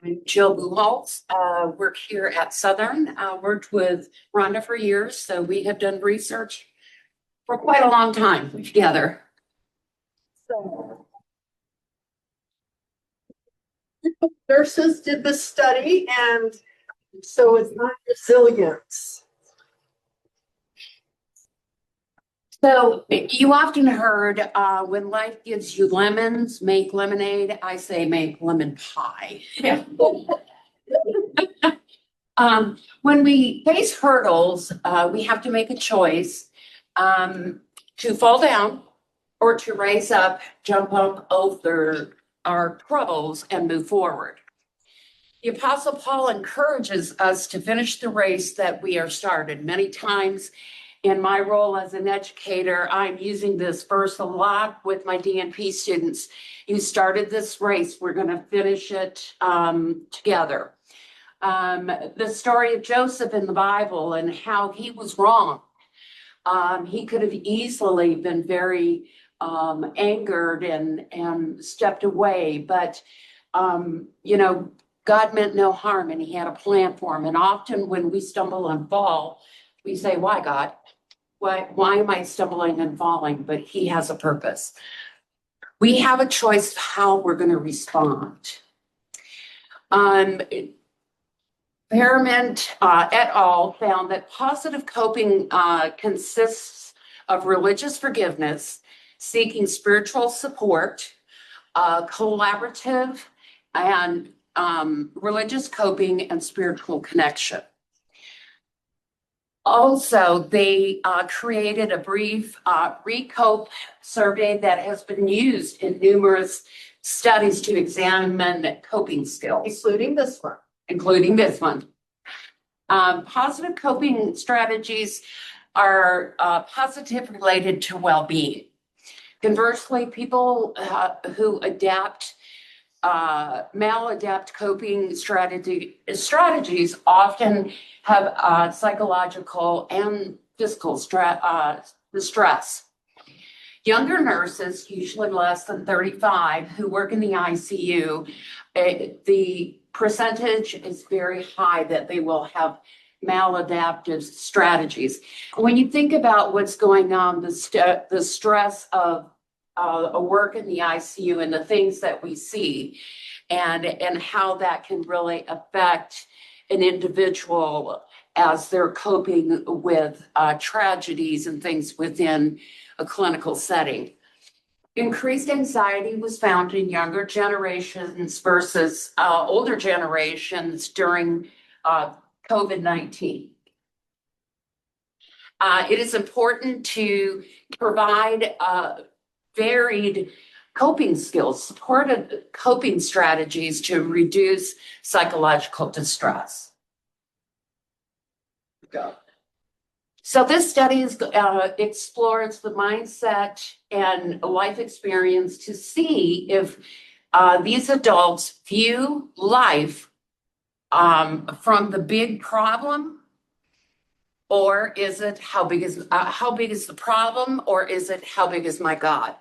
I'm Jill Buchholz. Work here at Southern. Worked with Ronda for years, so we have done research for quite a long time together. So, nurses did this study, and so it's not resilience. So you often heard when life gives you lemons, make lemonade. I say make lemon pie. When we face hurdles, we have to make a choice to fall down or to raise up, jump up over our troubles and move forward. The Apostle Paul encourages us to finish the race that we are started. Many times in my role as an educator, I'm using this verse a lot with my DNP students. You started this race, we're going to finish it together. The story of Joseph in the Bible and how he was wrong. He could have easily been very angered and stepped away, but God meant no harm and he had a plan for him. And often when we stumble and fall, we say, why, God? Why am I stumbling and falling? But he has a purpose. We have a choice of how we're going to respond. Perriman et al. Found that positive coping consists of religious forgiveness, seeking spiritual support, collaborative, and religious coping and spiritual connection. Also, they created a brief RECOPE survey that has been used in numerous studies to examine coping skills. Including this one. Positive coping strategies are positive related to well-being. Conversely, people who maladapt coping strategies often have psychological and physical distress. Younger nurses, usually less than 35, who work in the ICU, the percentage is very high that they will have maladaptive strategies. When you think about what's going on, the stress of a work in the ICU and the things that we see and how that can really affect an individual as they're coping with tragedies and things within a clinical setting. Increased anxiety was found in younger generations versus older generations during COVID-19. It is important to provide varied coping skills, supported coping strategies to reduce psychological distress. So this study explores the mindset and life experience to see if these adults view life from the big problem, or is it how big is the problem, or is it how big is my God?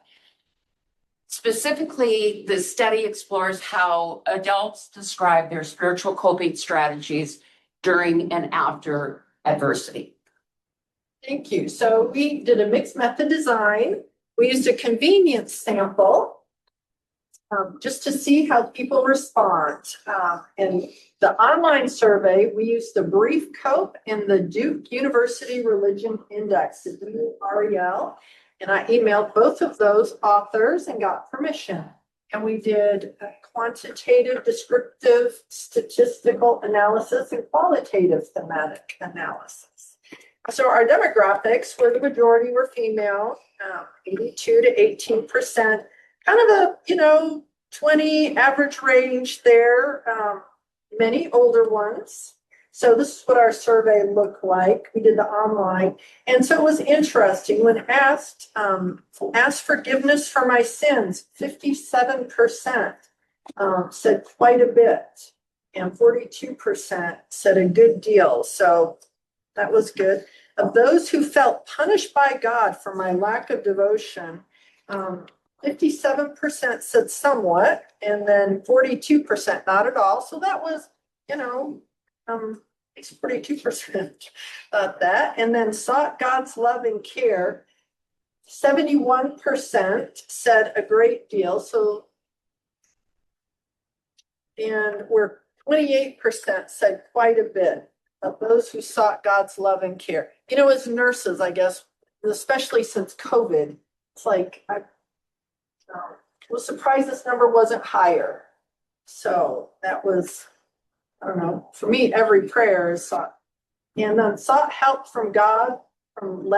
Specifically, the study explores how adults describe their spiritual coping strategies during and after adversity. Thank you. So we did a mixed method design. We used a convenience sample just to see how people respond. And the online survey, we used the brief COPE and the Duke University Religion Index, the DUREL. And I emailed both of those authors and got permission. And we did a quantitative, descriptive, statistical analysis and qualitative thematic analysis. So our demographics, where the majority were female, 82 to 18%, kind of a, 20 average range there, many older ones. So this is what our survey looked like. We did the online. And so it was interesting when asked forgiveness for my sins, 57% said quite a bit, and 42% said a good deal. So that was good. Of those who felt punished by God for my lack of devotion, 57% said somewhat, and then 42% not at all. So that was, it's 42% that. And then sought God's love and care. 71% said a great deal. So, and we're 28% said quite a bit of those who sought God's love and care. As nurses, I guess, especially since COVID, it's like I was surprised this number wasn't higher. So that was, I don't know, for me, every prayer is sought. And then sought help from God from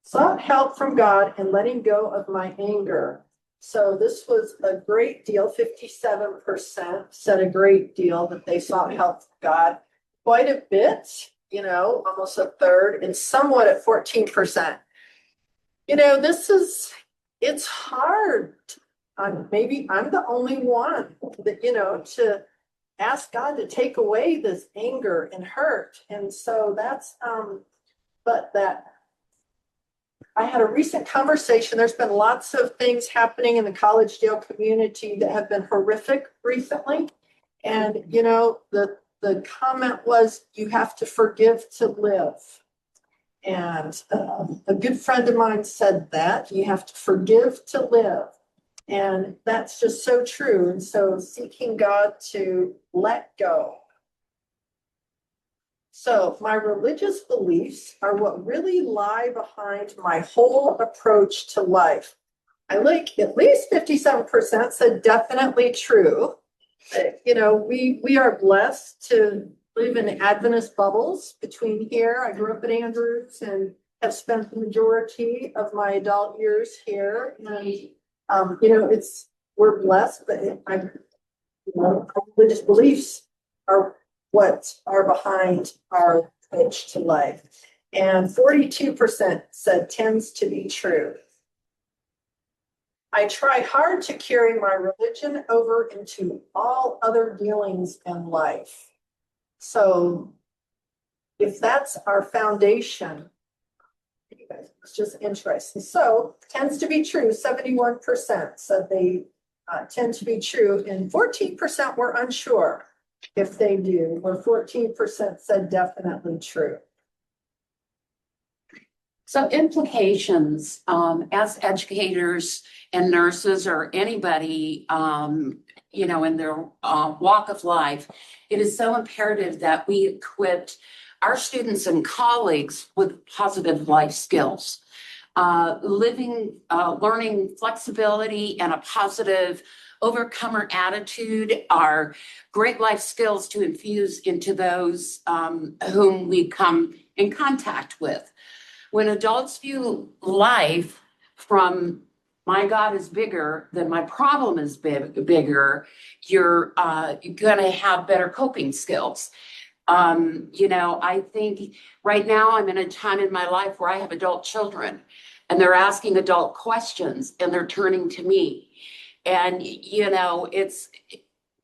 sought help from God and letting go of my anger. So this was a great deal. 57% said a great deal that they sought help from God. Quite a bit, almost a third, and somewhat at 14%. It's hard. Maybe I'm the only one that, to ask God to take away this anger and hurt. And so that's, but that I had a recent conversation. There's been lots of things happening in the Collegedale community that have been horrific recently. And, the comment was, you have to forgive to live. And a good friend of mine said that you have to forgive to live. And that's just so true. And so seeking God to let go. So my religious beliefs are what really lie behind my whole approach to life. I like at least 57% said definitely true. We are blessed to live in Adventist bubbles between here. I grew up at Andrews and have spent the majority of my adult years here. And, we're blessed, but our religious beliefs are what are behind our approach to life. And 42% said tends to be true. I try hard to carry my religion over into all other dealings in life. So if that's our foundation, it's just interesting. So tends to be true. 71% said they tend to be true, and 14% were unsure if they do, or 14% said definitely true. So implications, as educators and nurses or anybody, in their walk of life, it is so imperative that we equip our students and colleagues with positive life skills. Learning flexibility and a positive overcomer attitude are great life skills to infuse into those whom we come in contact with. When adults view life from my God is bigger than my problem is bigger, you're going to have better coping skills. I think right now I'm in a time in my life where I have adult children and they're asking adult questions and they're turning to me. And,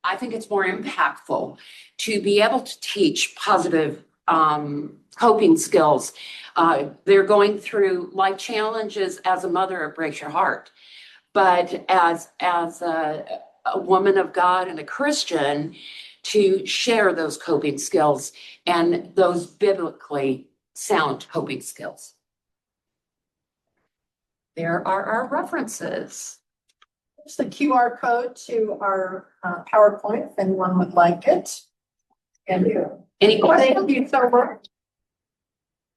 I think it's more impactful to be able to teach positive coping skills. They're going through life challenges. As a mother, it breaks your heart. But as a woman of God and a Christian, to share those coping skills and those biblically sound coping skills. There are our references. Here's the QR code to our PowerPoint if anyone would like it. And any questions? Thank you so much.